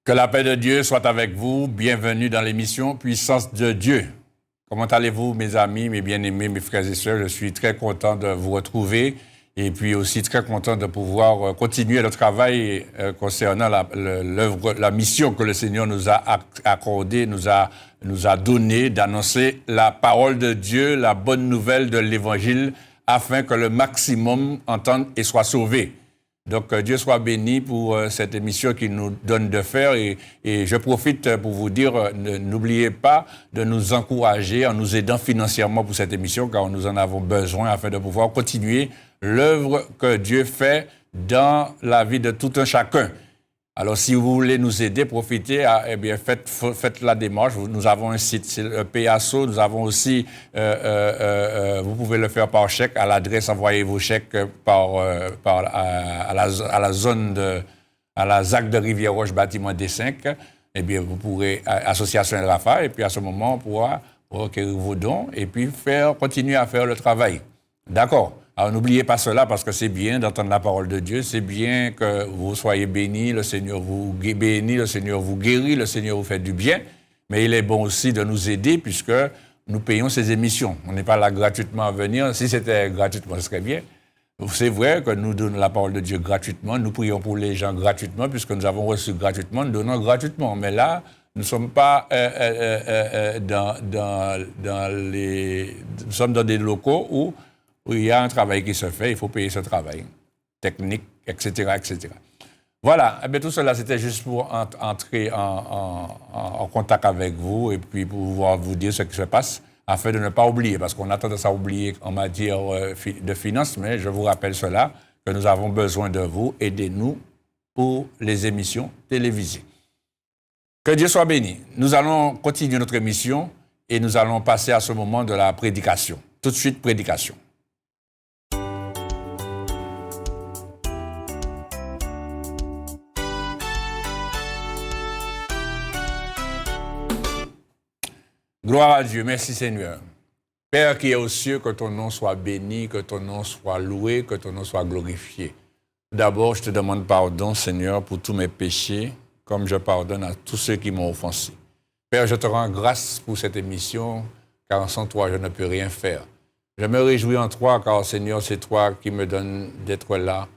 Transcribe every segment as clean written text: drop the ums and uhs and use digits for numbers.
Que la paix de Dieu soit avec vous. Bienvenue dans l'émission Puissance de Dieu. Comment allez-vous, mes amis, mes bien-aimés, mes frères et sœurs? Je suis très content de vous retrouver et puis aussi très content de pouvoir continuer le travail concernant l'œuvre, la mission que le Seigneur nous a accordée, nous a donnée d'annoncer la parole de Dieu, la bonne nouvelle de l'Évangile, afin que le maximum entende et soit sauvé. Donc, Dieu soit béni pour cette émission qu'il nous donne de faire et je profite pour vous dire, n'oubliez pas de nous encourager en nous aidant financièrement pour cette émission car nous en avons besoin afin de pouvoir continuer l'œuvre que Dieu fait dans la vie de tout un chacun. Alors, si vous voulez nous aider, profitez, eh bien, faites la démarche. Nous avons un site, c'est le PASO. Nous avons aussi, vous pouvez le faire par chèque à l'adresse, envoyez vos chèques à la zone à la ZAC de Rivière-Roche, bâtiment D5. Eh bien, vous pourrez, Association El Rafa, et puis à ce moment, on pourra recueillir vos dons et puis continuer à faire le travail. D'accord? Alors, n'oubliez pas cela parce que c'est bien d'entendre la parole de Dieu. C'est bien que vous soyez bénis, le Seigneur vous bénit, le Seigneur vous guérit, le Seigneur vous fait du bien. Mais il est bon aussi de nous aider puisque nous payons ces émissions. On n'est pas là gratuitement à venir. Si c'était gratuitement, ce serait bien. C'est vrai que nous donnons la parole de Dieu gratuitement. Nous prions pour les gens gratuitement puisque nous avons reçu gratuitement, nous donnons gratuitement. Mais là, nous ne sommes pas nous sommes dans des locaux où il y a un travail qui se fait, il faut payer ce travail, technique, etc., etc. Voilà, eh bien, tout cela, c'était juste pour entrer en contact avec vous et puis pour pouvoir vous dire ce qui se passe, afin de ne pas oublier, parce qu'on a tendance à oublier en matière de finances, mais je vous rappelle cela, que nous avons besoin de vous, aidez-nous pour les émissions télévisées. Que Dieu soit béni. Nous allons continuer notre émission et nous allons passer à ce moment de la prédication. Tout de suite, prédication. Gloire à Dieu, merci Seigneur. Père qui est aux cieux, que ton nom soit béni, que ton nom soit loué, que ton nom soit glorifié. D'abord, je te demande pardon, Seigneur, pour tous mes péchés, comme je pardonne à tous ceux qui m'ont offensé. Père, je te rends grâce pour cette émission, car sans toi, je ne peux rien faire. Je me réjouis en toi, car Seigneur, c'est toi qui me donnes d'être là,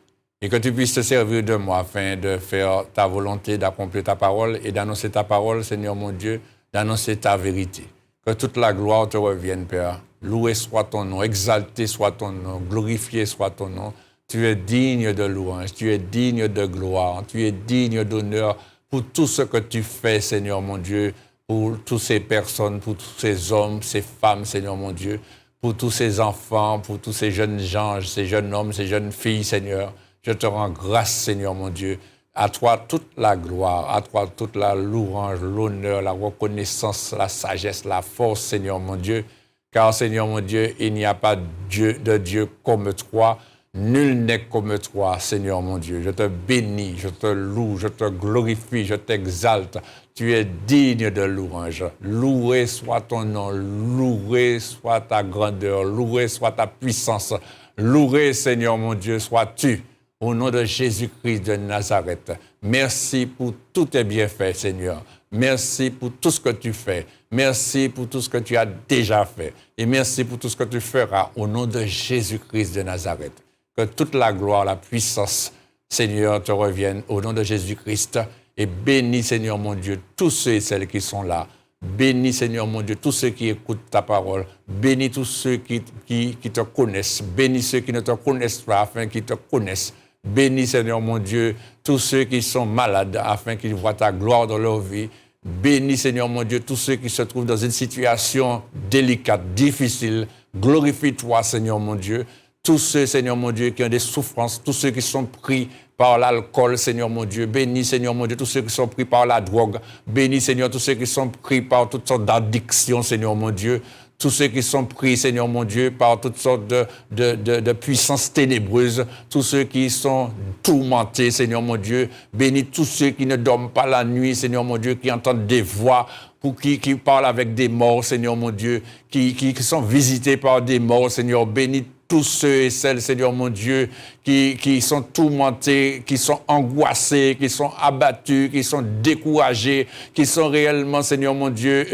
et que tu puisses te servir de moi afin de faire ta volonté, d'accomplir ta parole et d'annoncer ta parole, Seigneur mon Dieu, d'annoncer ta vérité. Que toute la gloire te revienne, Père. Loué soit ton nom, exalté soit ton nom, glorifié soit ton nom. Tu es digne de louange, tu es digne de gloire, tu es digne d'honneur pour tout ce que tu fais, Seigneur mon Dieu, pour toutes ces personnes, pour tous ces hommes, ces femmes, Seigneur mon Dieu, pour tous ces enfants, pour tous ces jeunes gens, ces jeunes hommes, ces jeunes filles, Seigneur. Je te rends grâce, Seigneur mon Dieu. À toi toute la gloire, à toi toute la louange, l'honneur, la reconnaissance, la sagesse, la force, Seigneur mon Dieu. Car, Seigneur mon Dieu, il n'y a pas de Dieu comme toi. Nul n'est comme toi, Seigneur mon Dieu. Je te bénis, je te loue, je te glorifie, je t'exalte. Tu es digne de louange. Loué soit ton nom, loué soit ta grandeur, loué soit ta puissance. Loué, Seigneur mon Dieu, sois-tu. Au nom de Jésus-Christ de Nazareth, merci pour tous tes bienfaits, Seigneur. Merci pour tout ce que tu fais. Merci pour tout ce que tu as déjà fait. Et merci pour tout ce que tu feras au nom de Jésus-Christ de Nazareth. Que toute la gloire, la puissance, Seigneur, te revienne au nom de Jésus-Christ. Et bénis, Seigneur mon Dieu, tous ceux et celles qui sont là. Bénis, Seigneur mon Dieu, tous ceux qui écoutent ta parole. Bénis tous ceux qui te connaissent. Bénis ceux qui ne te connaissent pas afin qu'ils te connaissent. Bénis, Seigneur mon Dieu, tous ceux qui sont malades afin qu'ils voient ta gloire dans leur vie. Bénis, Seigneur mon Dieu, tous ceux qui se trouvent dans une situation délicate, difficile. Glorifie-toi, Seigneur mon Dieu. Tous ceux, Seigneur mon Dieu, qui ont des souffrances, tous ceux qui sont pris par l'alcool, Seigneur mon Dieu. Bénis, Seigneur mon Dieu, tous ceux qui sont pris par la drogue. Bénis, Seigneur, tous ceux qui sont pris par toutes sortes d'addictions, Seigneur mon Dieu. Tous ceux qui sont pris, Seigneur mon Dieu, par toutes sortes de puissances ténébreuses, tous ceux qui sont tourmentés, Seigneur mon Dieu, bénis tous ceux qui ne dorment pas la nuit, Seigneur mon Dieu, qui entendent des voix, pour qui parlent avec des morts, Seigneur mon Dieu, qui sont visités par des morts, Seigneur, bénis tous ceux et celles, Seigneur mon Dieu, qui sont tourmentés, qui sont angoissés, qui sont abattus, qui sont découragés, qui sont réellement, Seigneur mon Dieu,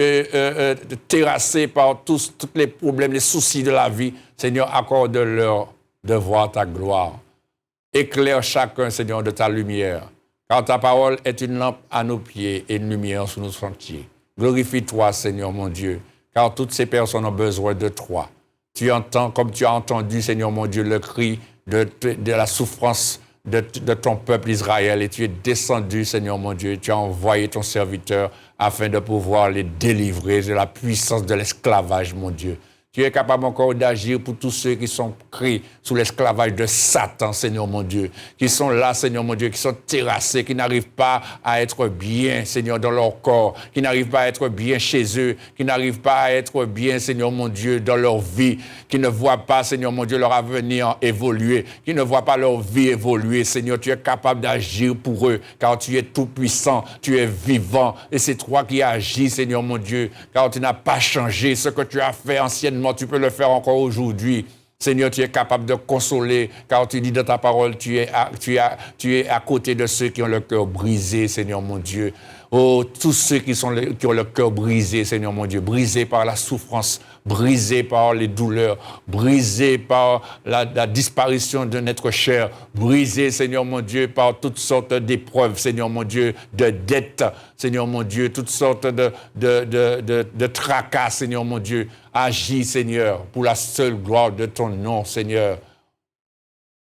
terrassés par tous les problèmes, les soucis de la vie. Seigneur, accorde-leur de voir ta gloire. Éclaire chacun, Seigneur, de ta lumière, car ta parole est une lampe à nos pieds et une lumière sur nos sentiers. Glorifie-toi, Seigneur mon Dieu, car toutes ces personnes ont besoin de toi. Tu entends, comme tu as entendu, Seigneur mon Dieu, le cri de la souffrance de ton peuple Israël, et tu es descendu, Seigneur mon Dieu, et tu as envoyé ton serviteur afin de pouvoir les délivrer de la puissance de l'esclavage, mon Dieu. Tu es capable encore d'agir pour tous ceux qui sont pris sous l'esclavage de Satan, Seigneur mon Dieu, qui sont là, Seigneur mon Dieu, qui sont terrassés, qui n'arrivent pas à être bien, Seigneur, dans leur corps, qui n'arrivent pas à être bien chez eux, qui n'arrivent pas à être bien, Seigneur mon Dieu, dans leur vie, qui ne voient pas, Seigneur mon Dieu, leur avenir évoluer, qui ne voient pas leur vie évoluer. Seigneur, tu es capable d'agir pour eux, car tu es tout-puissant, tu es vivant, et c'est toi qui agis, Seigneur mon Dieu, car tu n'as pas changé ce que tu as fait anciennement. Tu peux le faire encore aujourd'hui. Seigneur, tu es capable de consoler, car tu dis dans ta parole, tu es à côté de ceux qui ont le cœur brisé, Seigneur mon Dieu. Oh, tous ceux qui ont le cœur brisé, Seigneur mon Dieu, brisé par la souffrance, brisé par les douleurs, brisé par la disparition de notre chair, brisé, Seigneur mon Dieu, par toutes sortes d'épreuves, Seigneur mon Dieu, de dettes, Seigneur mon Dieu, toutes sortes de tracas, Seigneur mon Dieu. Agis, Seigneur, pour la seule gloire de ton nom, Seigneur.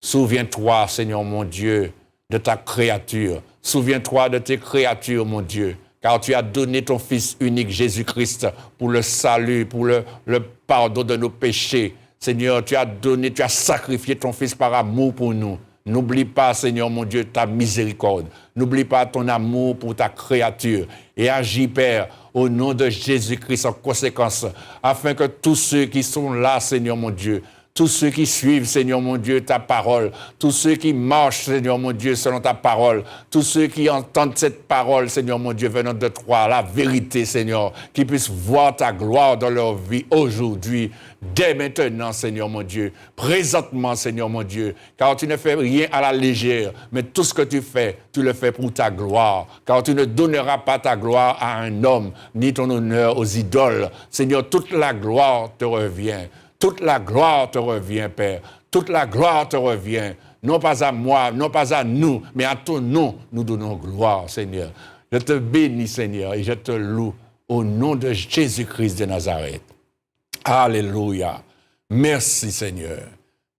Souviens-toi, Seigneur mon Dieu, de ta créature. Souviens-toi de tes créatures, mon Dieu, car tu as donné ton Fils unique, Jésus-Christ, pour le salut, pour le pardon de nos péchés. Seigneur, tu as sacrifié ton Fils par amour pour nous. N'oublie pas, Seigneur mon Dieu, ta miséricorde. N'oublie pas ton amour pour ta créature. Et agis, Père, au nom de Jésus-Christ en conséquence, afin que tous ceux qui sont là, Seigneur mon Dieu, tous ceux qui suivent, Seigneur mon Dieu, ta parole, tous ceux qui marchent, Seigneur mon Dieu, selon ta parole, tous ceux qui entendent cette parole, Seigneur mon Dieu, venant de toi, la vérité, Seigneur, qui puissent voir ta gloire dans leur vie aujourd'hui, dès maintenant, Seigneur mon Dieu, présentement, Seigneur mon Dieu, car tu ne fais rien à la légère, mais tout ce que tu le fais pour ta gloire, car tu ne donneras pas ta gloire à un homme, ni ton honneur aux idoles. Seigneur, toute la gloire te revient. Toute la gloire te revient, Père. Toute la gloire te revient. Non pas à moi, non pas à nous, mais à ton nom, nous donnons gloire, Seigneur. Je te bénis, Seigneur, et je te loue au nom de Jésus-Christ de Nazareth. Alléluia. Merci, Seigneur.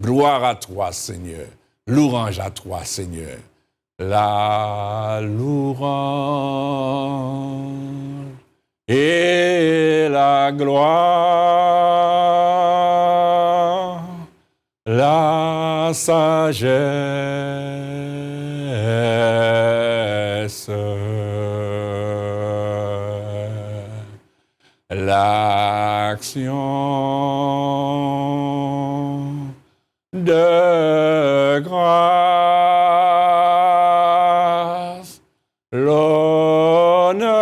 Gloire à toi, Seigneur. Louange à toi, Seigneur. La louange et la gloire, la sagesse, l'action de grâce, l'honneur,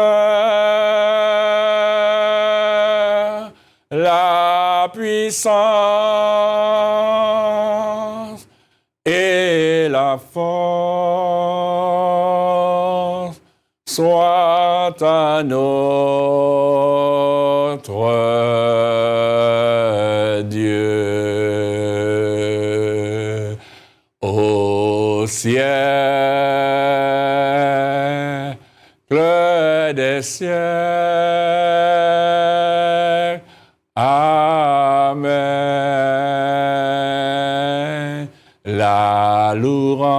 la puissance et la force soit à notre Dieu au siècle des siècles. Amen. La louange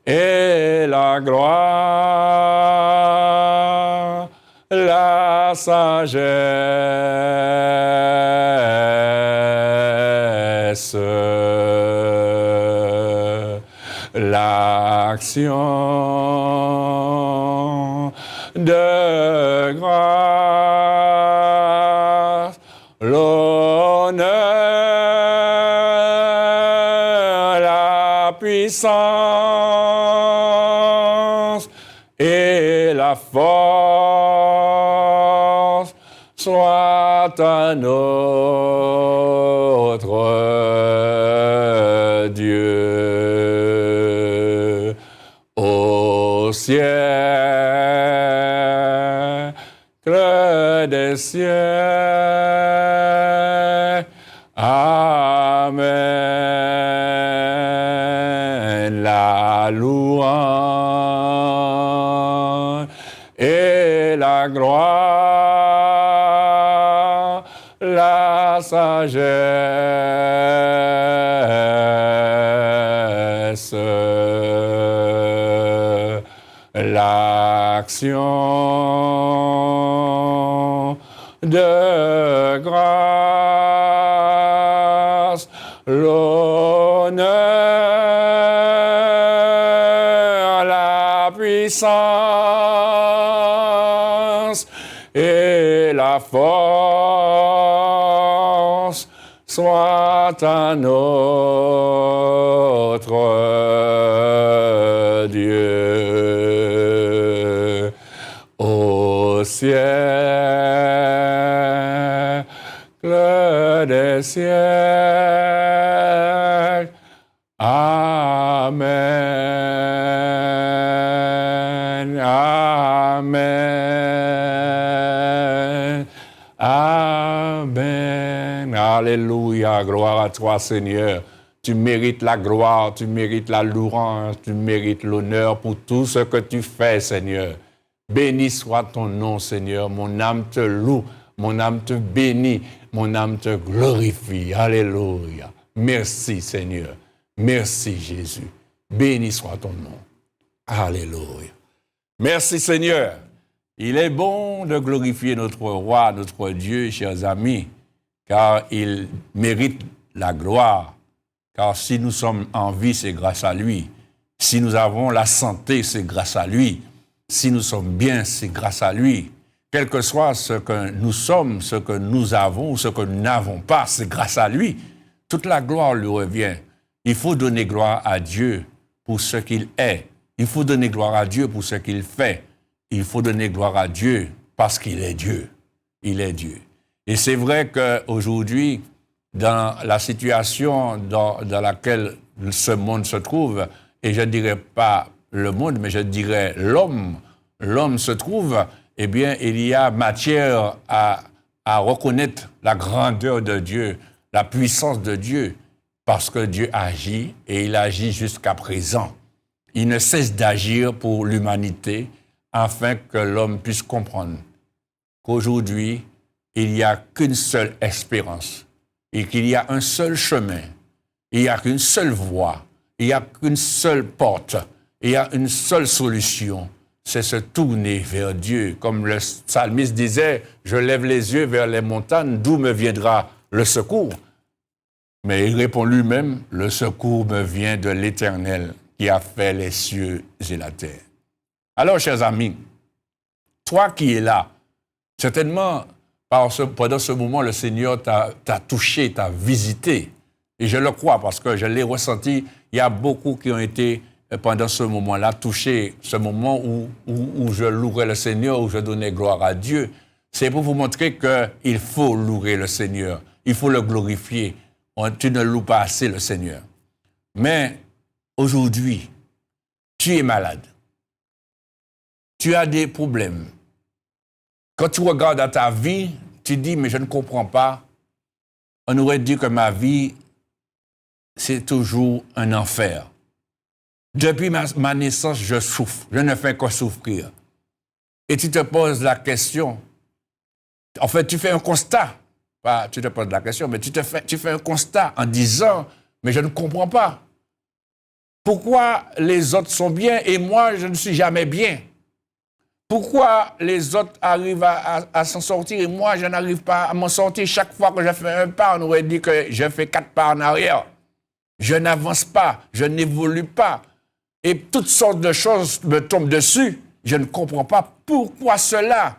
et la gloire, la sagesse, l'action de grâce, l'honneur, la puissance et la force soit soit à notre Dieu au ciel des cieux. Amen. La louange et la gloire, la sagesse, l'action de grâce, l'honneur, la puissance et la force soit à notre Dieu au ciel des siècles. Amen. Amen. Amen. Alléluia. Gloire à toi, Seigneur. Tu mérites la gloire, tu mérites la louange, tu mérites l'honneur pour tout ce que tu fais, Seigneur. Béni soit ton nom, Seigneur. Mon âme te loue, mon âme te bénit, mon âme te glorifie. Alléluia. Merci, Seigneur. Merci, Jésus. Béni soit ton nom. Alléluia. Merci, Seigneur. Il est bon de glorifier notre roi, notre Dieu, chers amis, car il mérite la gloire. Car si nous sommes en vie, c'est grâce à lui. Si nous avons la santé, c'est grâce à lui. Si nous sommes bien, c'est grâce à lui. Quel que soit ce que nous sommes, ce que nous avons, ce que nous n'avons pas, c'est grâce à lui. Toute la gloire lui revient. Il faut donner gloire à Dieu pour ce qu'il est. Il faut donner gloire à Dieu pour ce qu'il fait. Il faut donner gloire à Dieu parce qu'il est Dieu. Il est Dieu. Et c'est vrai qu'aujourd'hui, dans la situation dans laquelle ce monde se trouve, et je ne dirais pas le monde, mais je dirais l'homme se trouve, eh bien, il y a matière à reconnaître la grandeur de Dieu, la puissance de Dieu, parce que Dieu agit, et il agit jusqu'à présent. Il ne cesse d'agir pour l'humanité, afin que l'homme puisse comprendre qu'aujourd'hui, il n'y a qu'une seule espérance, et qu'il y a un seul chemin, il n'y a qu'une seule voie, il n'y a qu'une seule porte, il y a une seule solution, c'est se tourner vers Dieu. Comme le psalmiste disait, je lève les yeux vers les montagnes, d'où me viendra le secours? Mais il répond lui-même, le secours me vient de l'Éternel qui a fait les cieux et la terre. Alors, chers amis, toi qui es là, certainement, pendant ce moment, le Seigneur t'a touché, t'a visité. Et je le crois parce que je l'ai ressenti. Il y a beaucoup qui ont été, pendant ce moment-là, touchés. Ce moment où je louerais le Seigneur, où je donnais gloire à Dieu. C'est pour vous montrer qu'il faut louer le Seigneur. Il faut le glorifier. Tu ne loues pas assez le Seigneur. Mais aujourd'hui, tu es malade. Tu as des problèmes. Quand tu regardes à ta vie, tu dis, mais je ne comprends pas. On aurait dit que ma vie, c'est toujours un enfer. Depuis ma naissance, je souffre. Je ne fais que souffrir. Et tu te poses la question. En fait, tu fais un constat. Pas, tu te poses la question, mais tu fais un constat en disant, mais je ne comprends pas. Pourquoi les autres sont bien et moi, je ne suis jamais bien? Pourquoi les autres arrivent à s'en sortir et moi, je n'arrive pas à m'en sortir? Chaque fois que je fais un pas, on aurait dit que je fais 4 pas en arrière. Je n'avance pas, je n'évolue pas. Et toutes sortes de choses me tombent dessus. Je ne comprends pas pourquoi cela.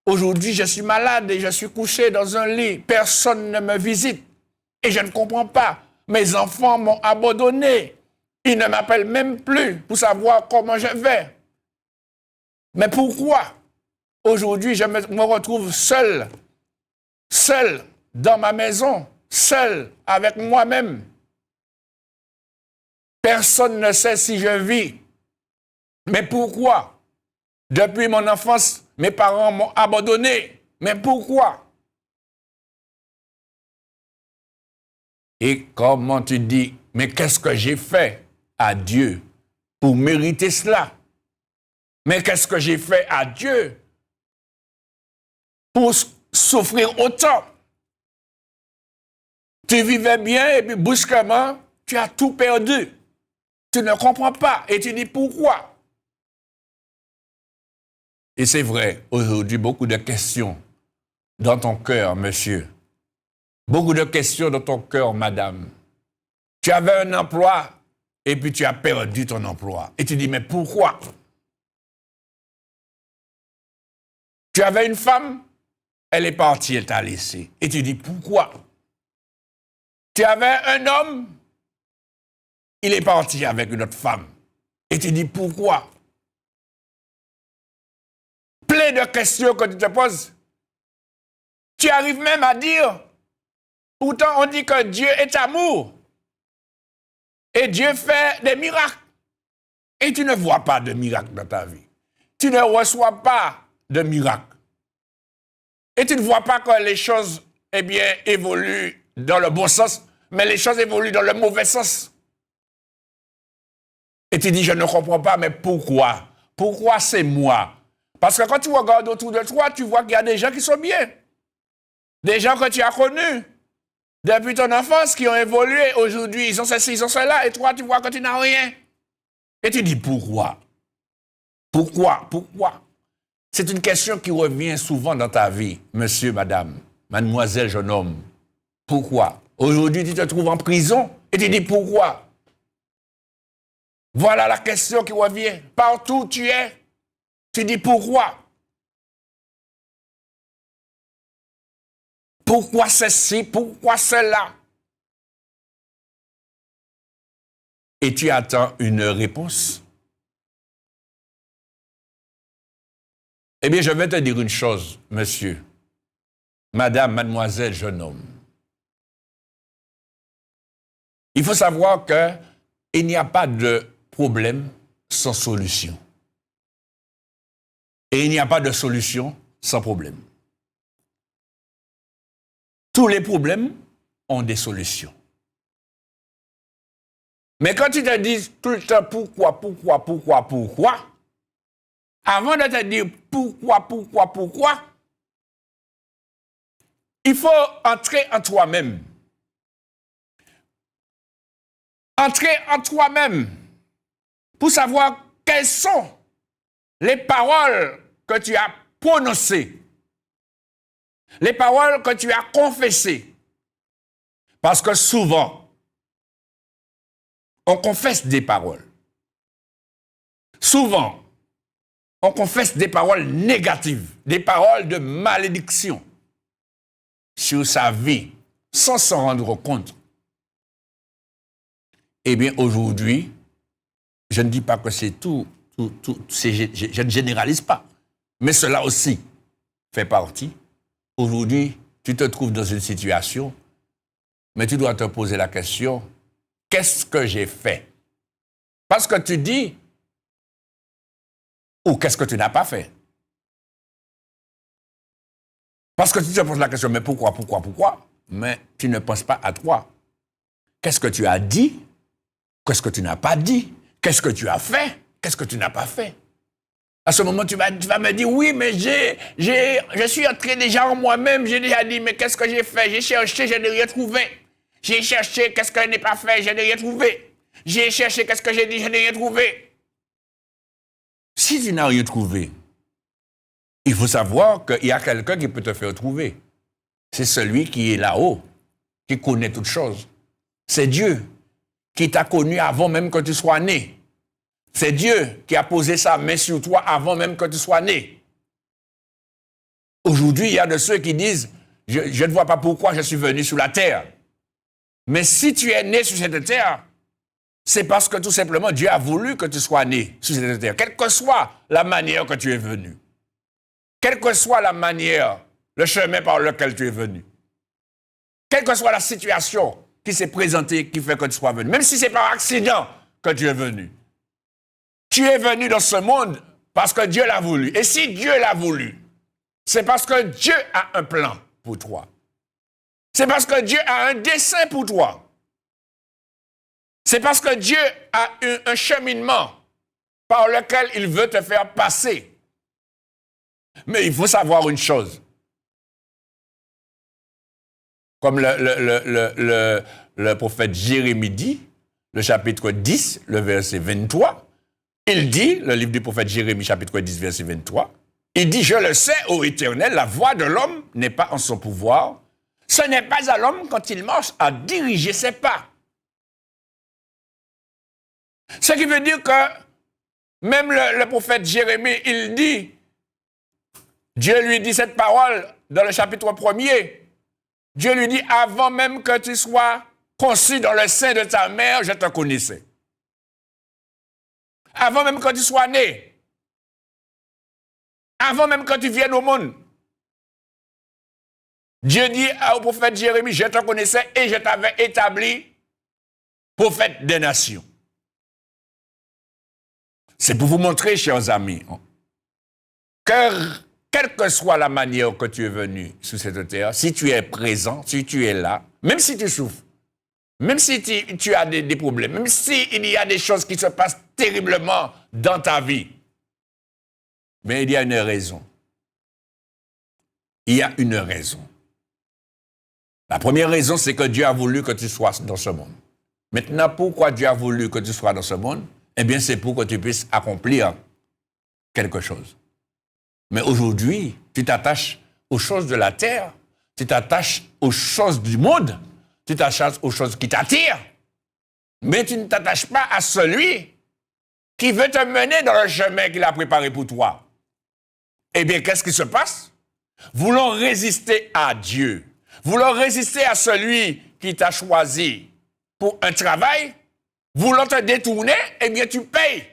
Aujourd'hui, je suis malade et je suis couché dans un lit. Personne ne me visite. Et je ne comprends pas. Mes enfants m'ont abandonné. Ils ne m'appellent même plus pour savoir comment je vais. Mais pourquoi aujourd'hui je me retrouve seul seul dans ma maison, seul avec moi-même. Personne ne sait si je vis. Mais pourquoi? Depuis mon enfance, mes parents m'ont abandonné. Mais pourquoi? Et comment tu dis, mais qu'est-ce que j'ai fait à Dieu pour mériter cela? Mais qu'est-ce que j'ai fait à Dieu pour souffrir autant? Tu vivais bien et puis brusquement, tu as tout perdu. Tu ne comprends pas et tu dis pourquoi? Et c'est vrai, aujourd'hui, beaucoup de questions dans ton cœur, monsieur. Beaucoup de questions dans ton cœur, madame. Tu avais un emploi et puis tu as perdu ton emploi. Et tu dis, mais pourquoi? Tu avais une femme, elle est partie, elle t'a laissé. Et tu dis, pourquoi? Tu avais un homme, il est parti avec une autre femme. Et tu dis, pourquoi? Plein de questions que tu te poses. Tu arrives même à dire, pourtant on dit que Dieu est amour. Et Dieu fait des miracles. Et tu ne vois pas de miracles dans ta vie. Tu ne reçois pas de miracles. Et tu ne vois pas que les choses, eh bien, évoluent dans le bon sens, mais les choses évoluent dans le mauvais sens. Et tu dis, je ne comprends pas, mais pourquoi? Pourquoi c'est moi? Parce que quand tu regardes autour de toi, tu vois qu'il y a des gens qui sont bien. Des gens que tu as connus depuis ton enfance, qui ont évolué. Aujourd'hui, ils ont ceci, ils ont cela, et toi, tu vois que tu n'as rien. Et tu dis, pourquoi? Pourquoi? Pourquoi? C'est une question qui revient souvent dans ta vie, monsieur, madame, mademoiselle, jeune homme. Pourquoi? Aujourd'hui, tu te trouves en prison, et tu dis, pourquoi? Voilà la question qui revient. Partout où tu es, tu dis pourquoi? Pourquoi ceci? Pourquoi cela? Et tu attends une réponse. Eh bien, je vais te dire une chose, monsieur, madame, mademoiselle, jeune homme. Il faut savoir qu'il n'y a pas de problème sans solution. Et il n'y a pas de solution sans problème. Tous les problèmes ont des solutions. Mais quand tu te dis tout le temps pourquoi, avant de te dire pourquoi, il faut entrer en toi-même. Entrer en toi-même pour savoir quelles sont les paroles que tu as prononcées, les paroles que tu as confessées. Parce que souvent, on confesse des paroles. Souvent, on confesse des paroles négatives, des paroles de malédiction sur sa vie, sans s'en rendre compte. Eh bien, aujourd'hui, je ne dis pas que c'est tout, je ne généralise pas, mais cela aussi fait partie. Aujourd'hui, tu te trouves dans une situation, mais tu dois te poser la question, qu'est-ce que j'ai fait? Parce que tu dis, ou qu'est-ce que tu n'as pas fait? Parce que tu te poses la question, mais pourquoi? Mais tu ne penses pas à toi. Qu'est-ce que tu as dit? Qu'est-ce que tu n'as pas dit? Qu'est-ce que tu as fait? Qu'est-ce que tu n'as pas fait? À ce moment, tu vas me dire, oui, mais je suis entré déjà en moi-même, j'ai déjà dit, mais qu'est-ce que j'ai fait? J'ai cherché, je n'ai rien trouvé. J'ai cherché, qu'est-ce que je n'ai pas fait? Je n'ai rien trouvé. J'ai cherché, qu'est-ce que j'ai dit? Je n'ai rien trouvé. Si tu n'as rien trouvé, il faut savoir qu'il y a quelqu'un qui peut te faire trouver. C'est celui qui est là-haut, qui connaît toutes choses. C'est Dieu qui t'a connu avant même que tu sois né. C'est Dieu qui a posé sa main sur toi avant même que tu sois né. Aujourd'hui, il y a de ceux qui disent, je ne vois pas pourquoi je suis venu sur la terre. Mais si tu es né sur cette terre, c'est parce que tout simplement Dieu a voulu que tu sois né sur cette terre, quelle que soit la manière que tu es venu. Quelle que soit la manière le chemin par lequel tu es venu. Quelle que soit la situation qui s'est présentée, qui fait que tu sois venu, même si c'est par accident que tu es venu. Tu es venu dans ce monde parce que Dieu l'a voulu. Et si Dieu l'a voulu, c'est parce que Dieu a un plan pour toi. C'est parce que Dieu a un dessein pour toi. C'est parce que Dieu a un cheminement par lequel il veut te faire passer. Mais il faut savoir une chose. Comme le prophète Jérémie dit, le chapitre 10, le verset 23, il dit, le livre du prophète Jérémie, chapitre 10, verset 23, il dit, « Je le sais, ô Éternel, la voix de l'homme n'est pas en son pouvoir. Ce n'est pas à l'homme, quand il marche, à diriger ses pas. » Ce qui veut dire que même le prophète Jérémie, il dit, Dieu lui dit cette parole dans le chapitre 1er. Dieu lui dit, avant même que tu sois conçu dans le sein de ta mère, je te connaissais. Avant même que tu sois né. Avant même que tu viennes au monde. Dieu dit au prophète Jérémie, je te connaissais et je t'avais établi prophète des nations. C'est pour vous montrer, chers amis, que quelle que soit la manière que tu es venu sur cette terre, si tu es présent, si tu es là, même si tu souffres, même si tu as des problèmes, même s'il y a des choses qui se passent terriblement dans ta vie, mais il y a une raison. Il y a une raison. La première raison, c'est que Dieu a voulu que tu sois dans ce monde. Maintenant, pourquoi Dieu a voulu que tu sois dans ce monde? Eh bien, c'est pour que tu puisses accomplir quelque chose. Mais aujourd'hui, tu t'attaches aux choses de la terre, tu t'attaches aux choses du monde, tu t'attaches aux choses qui t'attirent, mais tu ne t'attaches pas à celui qui veut te mener dans le chemin qu'il a préparé pour toi. Eh bien, qu'est-ce qui se passe? Voulant résister à Dieu, voulant résister à celui qui t'a choisi pour un travail, voulant te détourner, eh bien, tu payes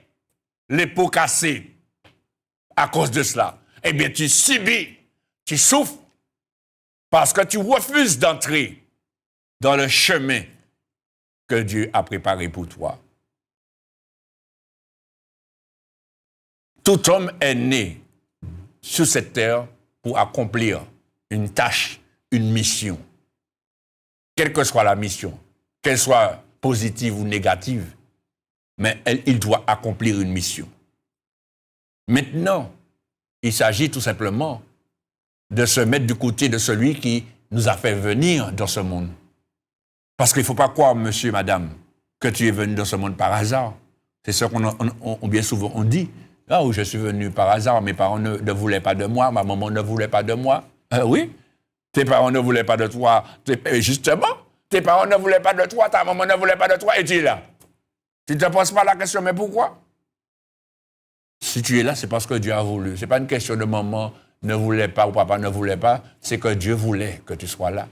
les pots cassés à cause de cela. Eh bien, tu subis, tu souffres, parce que tu refuses d'entrer dans le chemin que Dieu a préparé pour toi. Tout homme est né sur cette terre pour accomplir une tâche, une mission. Quelle que soit la mission, qu'elle soit positive ou négative, mais il doit accomplir une mission. Maintenant, il s'agit tout simplement de se mettre du côté de celui qui nous a fait venir dans ce monde. Parce qu'il ne faut pas croire, monsieur, madame, que tu es venu dans ce monde par hasard. C'est ce qu'on bien souvent on dit. Ah, je suis venu par hasard, mes parents ne voulaient pas de moi, ma maman ne voulait pas de moi. Oui, tes parents ne voulaient pas de toi. Justement, tes parents ne voulaient pas de toi, ta maman ne voulait pas de toi, et tu es là. Tu ne te poses pas la question, mais pourquoi? Si tu es là, c'est parce que Dieu a voulu. Ce n'est pas une question de maman ne voulait pas ou papa ne voulait pas, c'est que Dieu voulait que tu sois là.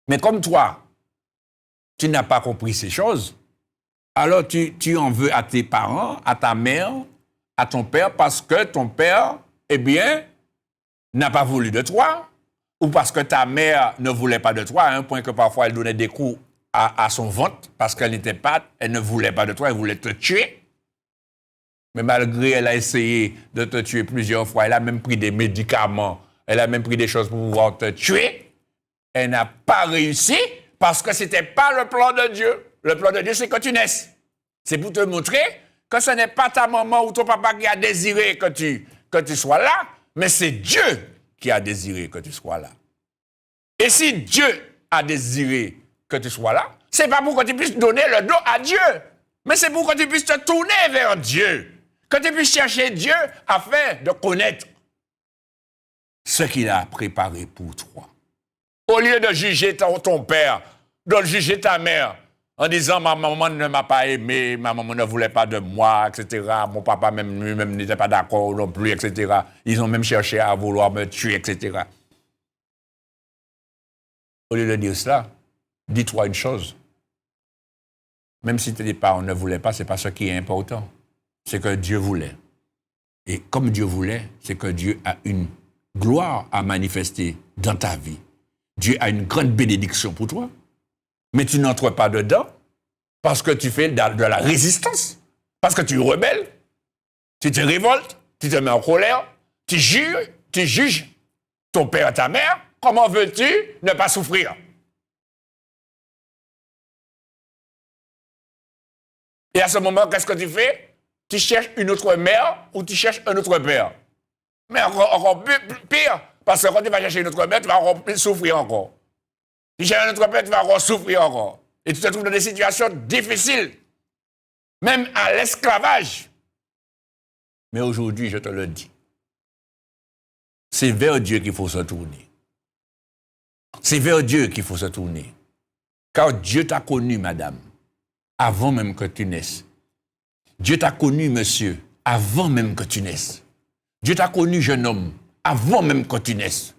Mais comme toi, tu n'as pas compris ces choses, alors tu en veux à tes parents, à ta mère, à ton père, parce que ton père, eh bien, n'a pas voulu de toi, ou parce que ta mère ne voulait pas de toi, à un point que parfois elle donnait des coups à son ventre, parce qu'elle ne voulait pas de toi, elle voulait te tuer. Mais malgré elle a essayé de te tuer plusieurs fois, elle a même pris des médicaments, elle a même pris des choses pour pouvoir te tuer. Elle n'a pas réussi parce que ce n'était pas le plan de Dieu. Le plan de Dieu, c'est que tu naisses. C'est pour te montrer que ce n'est pas ta maman ou ton papa qui a désiré que tu sois là, mais c'est Dieu qui a désiré que tu sois là. Et si Dieu a désiré que tu sois là, ce n'est pas pour que tu puisses donner le dos à Dieu, mais c'est pour que tu puisses te tourner vers Dieu. Que tu puisses chercher Dieu afin de connaître ce qu'il a préparé pour toi. Au lieu de juger ton père, de juger ta mère, en disant « ma maman ne m'a pas aimé, ma maman ne voulait pas de moi, etc. Mon papa même lui-même n'était pas d'accord non plus, etc. Ils ont même cherché à vouloir me tuer, etc. » Au lieu de dire cela, dis-toi une chose. Même si tes parents ne voulaient pas, ce n'est pas ce qui est important. C'est que Dieu voulait. Et comme Dieu voulait, c'est que Dieu a une gloire à manifester dans ta vie. Dieu a une grande bénédiction pour toi. Mais tu n'entres pas dedans parce que tu fais de la résistance. Parce que tu es rebelle. Tu te révoltes, tu te mets en colère, tu juges ton père et ta mère. Comment veux-tu ne pas souffrir? Et à ce moment, qu'est-ce que tu fais? Tu cherches une autre mère ou tu cherches un autre père. Mais encore pire, parce que quand tu vas chercher une autre mère, tu vas encore plus souffrir encore. Tu cherches un autre père, tu vas encore souffrir encore. Et tu te trouves dans des situations difficiles, même à l'esclavage. Mais aujourd'hui, je te le dis, c'est vers Dieu qu'il faut se tourner. C'est vers Dieu qu'il faut se tourner. Car Dieu t'a connu, madame, avant même que tu naisses. Dieu t'a connu, monsieur, avant même que tu naisses. Dieu t'a connu, jeune homme, avant même que tu naisses.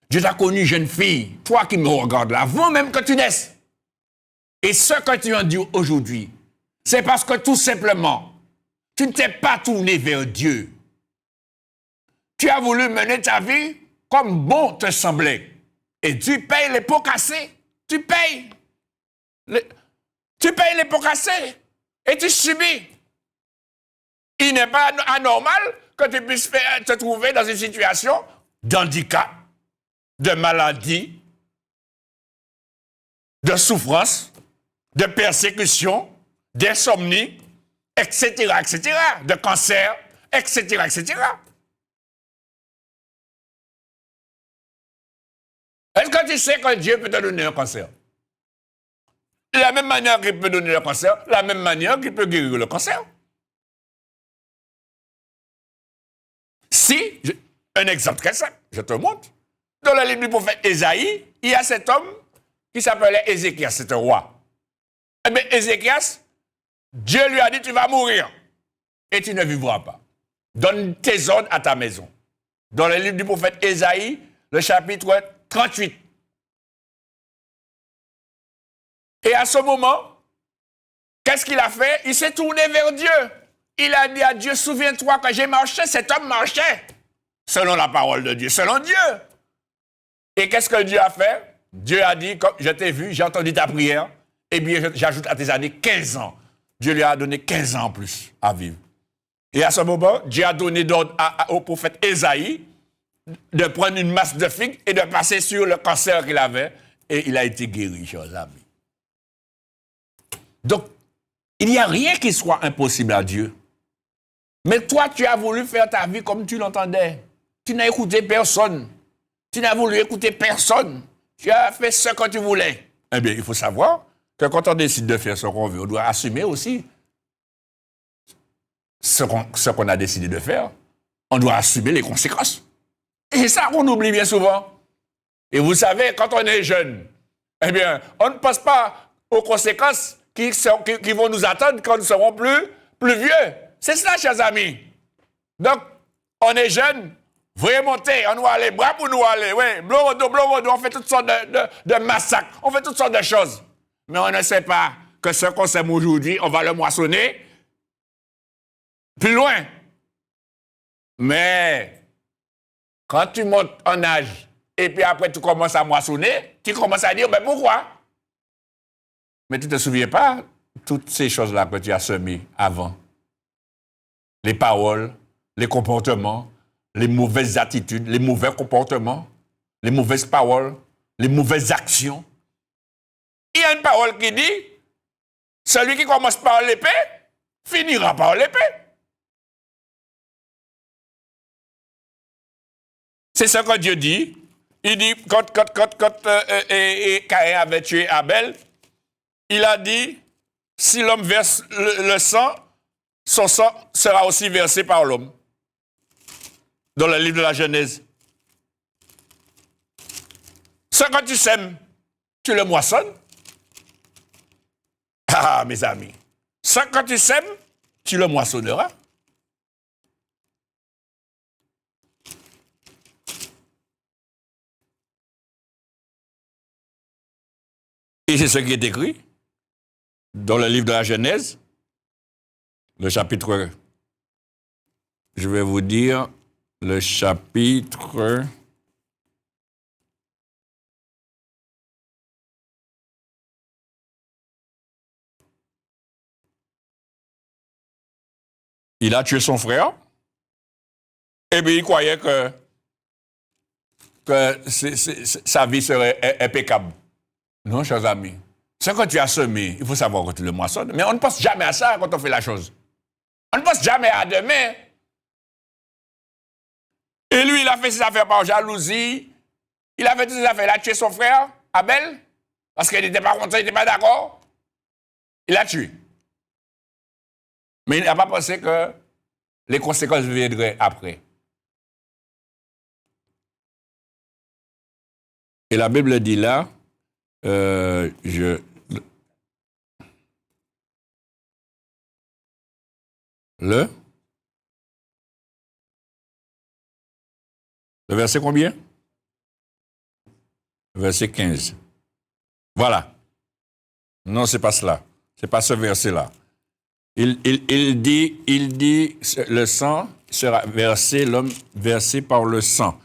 Dieu t'a connu, jeune fille, toi qui me regardes là, avant même que tu naisses. Et ce que tu en dis aujourd'hui, c'est parce que tout simplement, tu ne t'es pas tourné vers Dieu. Tu as voulu mener ta vie comme bon te semblait. Et tu payes les pots cassés. Tu payes. Tu payes les pots cassés. Et tu subis. Il n'est pas anormal que tu puisses te trouver dans une situation d'handicap, de maladie, de souffrance, de persécution, d'insomnie, etc., etc., de cancer, etc., etc. Est-ce que tu sais que Dieu peut te donner un cancer? De la même manière qu'il peut donner le cancer, la même manière qu'il peut guérir le cancer. Si, un exemple très simple, je te montre. Dans le livre du prophète Ésaïe, il y a cet homme qui s'appelait Ézéchias, c'est un roi. Eh bien, Ézéchias, Dieu lui a dit, tu vas mourir et tu ne vivras pas. Donne tes ordres à ta maison. Dans le livre du prophète Ésaïe, le chapitre 38. Et à ce moment, qu'est-ce qu'il a fait? Il s'est tourné vers Dieu. Il a dit à Dieu, souviens-toi que j'ai marché, cet homme marchait. Selon la parole de Dieu, selon Dieu. Et qu'est-ce que Dieu a fait? Dieu a dit, comme je t'ai vu, j'ai entendu ta prière, eh bien j'ajoute à tes années 15 ans. Dieu lui a donné 15 ans en plus à vivre. Et à ce moment, Dieu a donné d'ordre au prophète Ésaïe de prendre une masse de figues et de passer sur le cancer qu'il avait. Et il a été guéri, chers amis. Donc, il n'y a rien qui soit impossible à Dieu. Mais toi, tu as voulu faire ta vie comme tu l'entendais. Tu n'as écouté personne. Tu n'as voulu écouter personne. Tu as fait ce que tu voulais. Eh bien, il faut savoir que quand on décide de faire ce qu'on veut, on doit assumer aussi ce qu'on a décidé de faire. On doit assumer les conséquences. Et c'est ça qu'on oublie bien souvent. Et vous savez, quand on est jeune, eh bien, on ne pense pas aux conséquences qui vont nous attendre quand nous serons plus vieux. C'est cela, chers amis. Donc, on est jeune, vous remontez, on doit aller, bras pour nous aller, oui, blowodo, on fait toutes sortes de massacres, on fait toutes sortes de choses. Mais on ne sait pas que ce qu'on sème aujourd'hui, on va le moissonner plus loin. Mais, quand tu montes en âge, et puis après tu commences à moissonner, tu commences à dire, mais pourquoi? Mais tu ne te souviens pas toutes ces choses-là que tu as semées avant. Les paroles, les comportements, les mauvaises attitudes, les mauvais comportements, les mauvaises paroles, les mauvaises actions. Il y a une parole qui dit, celui qui commence par l'épée, finira par l'épée. C'est ce que Dieu dit. Il dit, quand Caïn avait tué Abel, il a dit, si l'homme verse le sang, son sang sera aussi versé par l'homme. Dans le livre de la Genèse. Ce que tu sèmes, tu le moissonnes. Ah, mes amis. Ce que tu sèmes, tu le moissonneras. Et c'est ce qui est écrit dans le livre de la Genèse, le chapitre, je vais vous dire, le chapitre Il a tué son frère. Et puis il croyait que sa vie serait impeccable. Non, chers amis. C'est quand tu as semé, il faut savoir quand tu le moissonnes. Mais on ne pense jamais à ça quand on fait la chose. On ne pense jamais à demain. Et lui, il a fait ses affaires par jalousie. Il a fait toutes ses affaires. Il a tué son frère, Abel, parce qu'il n'était pas content, il n'était pas d'accord. Il l'a tué. Mais il n'a pas pensé que les conséquences viendraient après. Et la Bible dit là, le verset combien? Verset 15. Voilà. Non, c'est pas cela. C'est pas ce verset-là. Il dit, le sang sera versé, l'homme versé par le sang.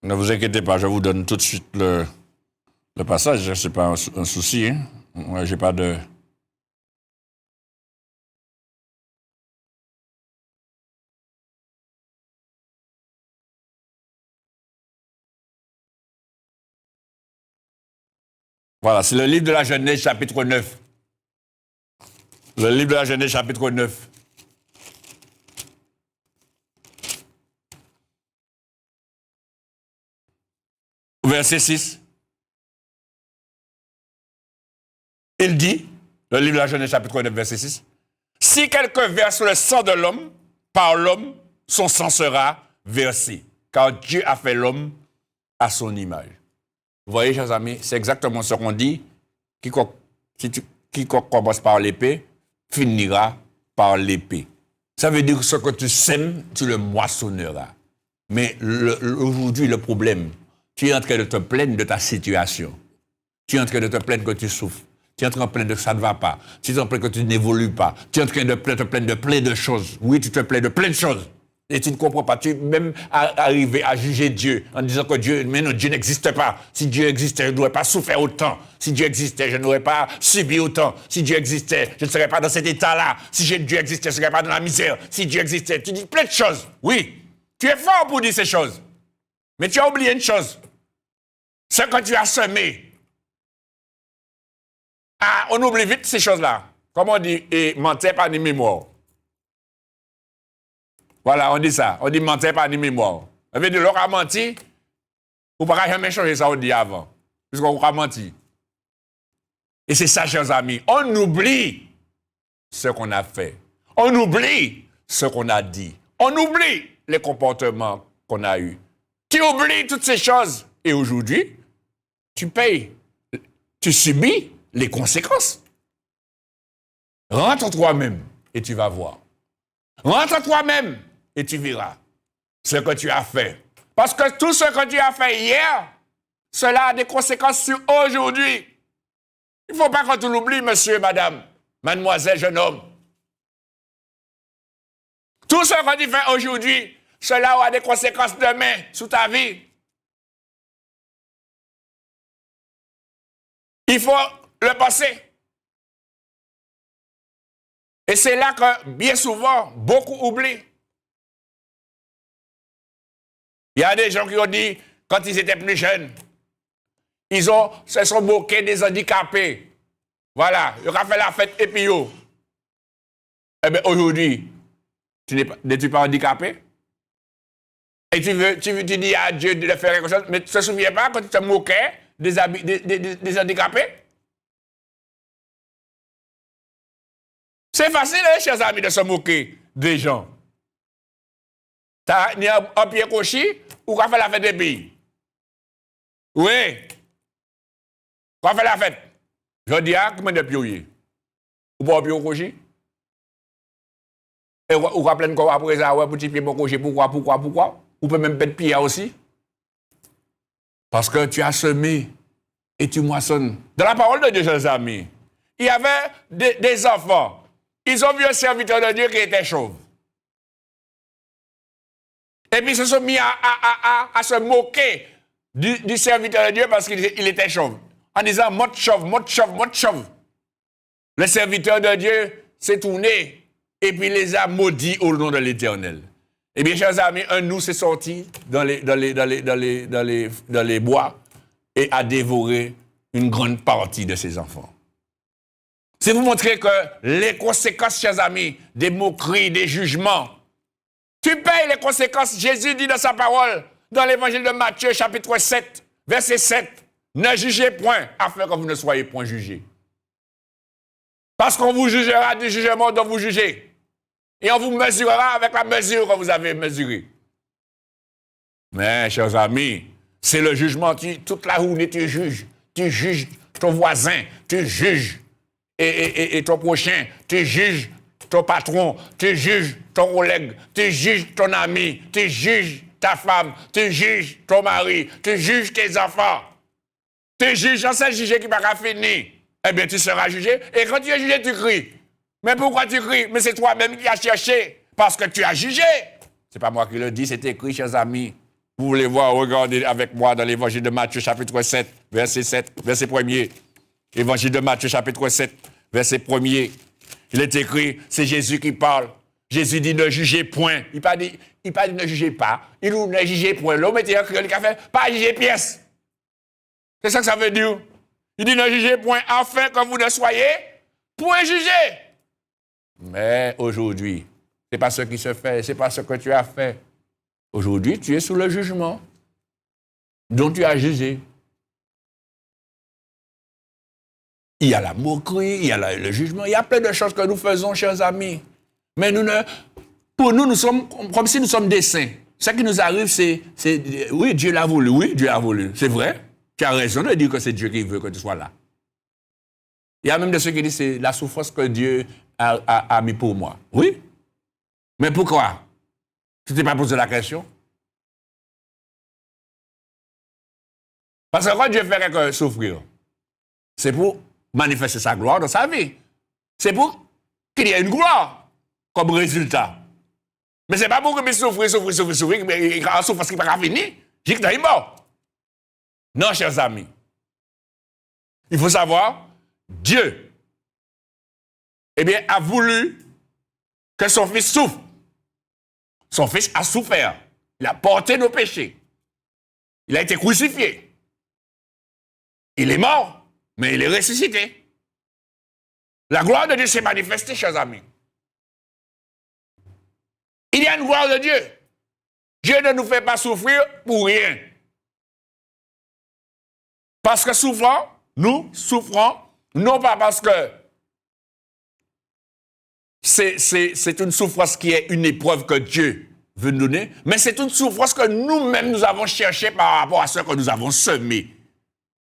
Ne vous inquiétez pas, je vous donne tout de suite le passage, c'est pas un souci. Hein? Moi, j'ai pas de... Voilà, c'est le livre de la Genèse, chapitre 9. Le livre de la Genèse, chapitre 9. Verset 6. Il dit, le livre de la Genèse, chapitre 9, verset 6, « Si quelqu'un verse le sang de l'homme, par l'homme, son sang sera versé, car Dieu a fait l'homme à son image. » Vous voyez, chers amis, c'est exactement ce qu'on dit. Quiconque commence par l'épée, finira par l'épée. Ça veut dire que ce que tu sèmes, tu le moissonneras. Mais aujourd'hui, le problème, tu es en train de te plaindre de ta situation. Tu es en train de te plaindre que tu souffres. Tu es en train de te plaindre que ça ne va pas. Tu es en train de te plaindre que tu n'évolues pas. Tu es en train de te plaindre de plein de choses. Oui, tu te plains de plein de choses. Et tu ne comprends pas. Tu es même arrivé à juger Dieu en disant que Dieu n'existe pas. Si Dieu existait, je n'aurais pas souffert autant. Si Dieu existait, je n'aurais pas subi autant. Si Dieu existait, je ne serais pas dans cet état-là. Si Dieu existait, je ne serais pas dans la misère. Si Dieu existait, tu dis plein de choses. Oui, tu es fort pour dire ces choses. Mais tu as oublié une chose. C'est que tu as semé. Ah, on oublie vite ces choses-là. Comme on dit, et mentir par ni mémoire. Voilà, on dit ça. On dit mentir par ni mémoire. Ça veut dire, l'on a menti, on ne peut pas jamais changer ça on dit avant. Puisqu'on a menti. Et c'est ça, chers amis. On oublie ce qu'on a fait. On oublie ce qu'on a dit. On oublie les comportements qu'on a eus. Tu oublies toutes ces choses. Et aujourd'hui, tu payes. Tu subis les conséquences. Rentre en toi-même et tu vas voir. Rentre en toi-même et tu verras ce que tu as fait. Parce que tout ce que tu as fait hier, cela a des conséquences sur aujourd'hui. Il ne faut pas que tu l'oublies, monsieur, madame, mademoiselle, jeune homme. Tout ce que tu fais aujourd'hui, cela aura des conséquences demain sur ta vie. Il faut le passer. Et c'est là que, bien souvent, beaucoup oublient. Il y a des gens qui ont dit, quand ils étaient plus jeunes, se sont moqués des handicapés. Voilà, ils ont fait la fête et puis yo. Eh bien, aujourd'hui, n'es-tu pas handicapé? Et tu dis à Dieu de faire quelque chose, mais tu ne te souviens pas quand tu te moquais des handicapés? C'est facile, hein, chers amis, de se moquer des gens. Tu as un pied cochi ou qu'on fait la fête des pays? Oui. Qu'on fait la fête? Je dis, comment de pieds? Ou pas un pied cochi? Et ou qu'on plein de après ça, ouais, petit pied cochi, pourquoi? Ou peut même perdre pied aussi? Parce que tu as semé et tu moissonnes. Dans la parole de Dieu, chers amis, il y avait des enfants. Ils ont vu un serviteur de Dieu qui était chauve. Et puis ils se sont mis à se moquer du serviteur de Dieu parce qu'il était chauve. En disant, mode chauve. Le serviteur de Dieu s'est tourné et puis les a maudits au nom de l'Éternel. Eh bien, chers amis, un nous s'est sorti dans les bois et a dévoré une grande partie de ses enfants. C'est vous montrer que les conséquences, chers amis, des moqueries, des jugements, tu payes les conséquences. Jésus dit dans sa parole, dans l'évangile de Matthieu, chapitre 7, verset 7, ne jugez point, afin que vous ne soyez point jugés. Parce qu'on vous jugera du jugement dont vous jugez. Et on vous mesurera avec la mesure que vous avez mesurée. Mais, chers amis, c'est le jugement. Toute la journée, tu juges. Tu juges ton voisin. Tu juges et ton prochain. Tu juges ton patron. Tu juges ton collègue. Tu juges ton ami. Tu juges ta femme. Tu juges ton mari. Tu juges tes enfants. Tu juges, on sait juger qui ne va pas finir. Eh bien, tu seras jugé. Et quand tu es jugé, tu cries. Mais pourquoi tu cries? Mais c'est toi-même qui as cherché. Parce que tu as jugé. Ce n'est pas moi qui le dis, c'est écrit, chers amis. Vous voulez voir, regardez avec moi dans l'évangile de Matthieu, chapitre 7, verset 1er. Évangile de Matthieu, chapitre 7, verset 1er. Il est écrit, c'est Jésus qui parle. Jésus dit ne jugez point. Il pas dit ne jugez pas. Il dit ne jugez point. L'homme était écrit, il a fait pas juger pièce. C'est ça que ça veut dire. Il dit ne jugez point afin que vous ne soyez point jugés. Mais aujourd'hui, ce n'est pas ce qui se fait, ce n'est pas ce que tu as fait. Aujourd'hui, tu es sous le jugement dont tu as jugé. Il y a la moquerie, il y a le jugement, il y a plein de choses que nous faisons, chers amis. Mais pour nous, nous sommes comme si nous sommes des saints. Ce qui nous arrive, c'est oui, Dieu l'a voulu, oui, Dieu l'a voulu. C'est vrai, tu as raison de dire que c'est Dieu qui veut que tu sois là. Il y a même de ceux qui disent que c'est la souffrance que Dieu a mis pour moi. Oui. Mais pourquoi? Tu ne t'es pas posé la question? Parce que quand Dieu fait quelqu'un souffrir, c'est pour manifester sa gloire dans sa vie. C'est pour qu'il y ait une gloire comme résultat. Mais ce n'est pas pour qu'il souffre, mais en souffrance qui ne va pas finir. J'ai que tu es mort. Non, chers amis. Il faut savoir, Dieu, eh bien, a voulu que son fils souffre. Son fils a souffert. Il a porté nos péchés. Il a été crucifié. Il est mort, mais il est ressuscité. La gloire de Dieu s'est manifestée, chers amis. Il y a une gloire de Dieu. Dieu ne nous fait pas souffrir pour rien. Parce que souvent, nous souffrons, non pas parce que c'est une souffrance qui est une épreuve que Dieu veut nous donner, mais c'est une souffrance que nous-mêmes nous avons cherchée par rapport à ce que nous avons semé.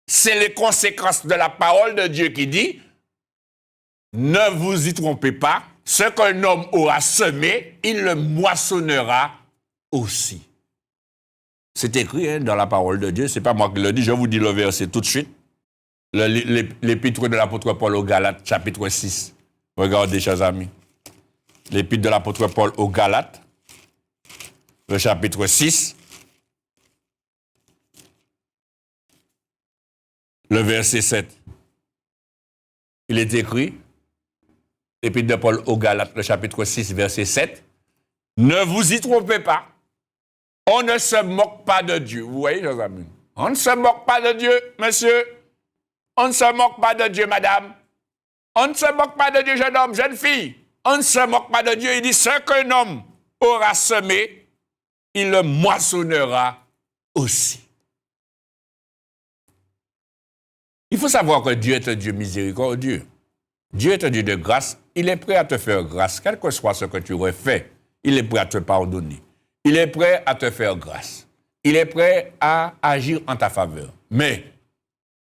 C'est les conséquences de la parole de Dieu qui dit « Ne vous y trompez pas, ce qu'un homme aura semé, il le moissonnera aussi. » C'est écrit dans la parole de Dieu, ce n'est pas moi qui le dis, je vous dis le verset tout de suite. L'épître de l'apôtre Paul aux Galates, chapitre 6. Regardez, chers amis. L'épître de l'apôtre Paul aux Galates, le chapitre 6, le verset 7. Il est écrit, l'épître de Paul aux Galates, le chapitre 6, verset 7. Ne vous y trompez pas. On ne se moque pas de Dieu. Vous voyez, chers amis? On ne se moque pas de Dieu, monsieur. On ne se moque pas de Dieu, madame. On ne se moque pas de Dieu, jeune homme, jeune fille. On ne se moque pas de Dieu. Il dit, ce qu'un homme aura semé, il le moissonnera aussi. Il faut savoir que Dieu est un Dieu miséricordieux. Dieu est un Dieu de grâce. Il est prêt à te faire grâce, quel que soit ce que tu aurais fait. Il est prêt à te pardonner. Il est prêt à te faire grâce. Il est prêt à agir en ta faveur. Mais,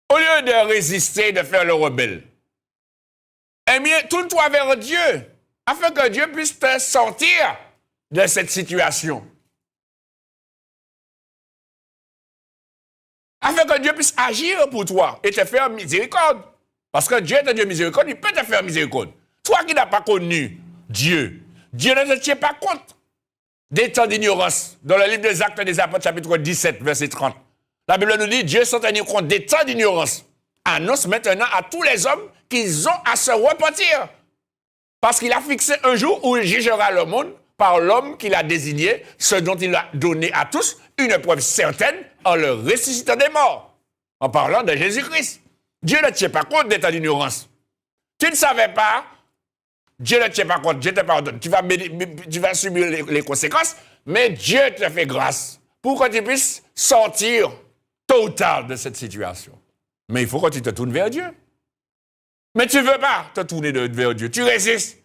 au lieu de résister, de faire le rebelle, eh bien, tourne-toi vers Dieu, afin que Dieu puisse te sortir de cette situation. Afin que Dieu puisse agir pour toi et te faire miséricorde. Parce que Dieu est un Dieu miséricorde, il peut te faire miséricorde. Toi qui n'as pas connu Dieu, Dieu ne te tient pas compte des temps d'ignorance. Dans le livre des Actes des Apôtres, chapitre 17, verset 30. La Bible nous dit, Dieu s'en tenir compte des temps d'ignorance annonce maintenant à tous les hommes qu'ils ont à se repentir. Parce qu'il a fixé un jour où il jugera le monde par l'homme qu'il a désigné, ce dont il a donné à tous une preuve certaine en le ressuscitant des morts. En parlant de Jésus-Christ. Dieu ne tient pas compte de ta ignorance. Tu ne savais pas, Dieu ne tient pas compte, Dieu te pardonne. Tu vas subir les conséquences, mais Dieu te fait grâce pour que tu puisses sortir tôt ou tard de cette situation. Mais il faut que tu te tournes vers Dieu. Mais tu ne veux pas te tourner vers Dieu. Tu résistes.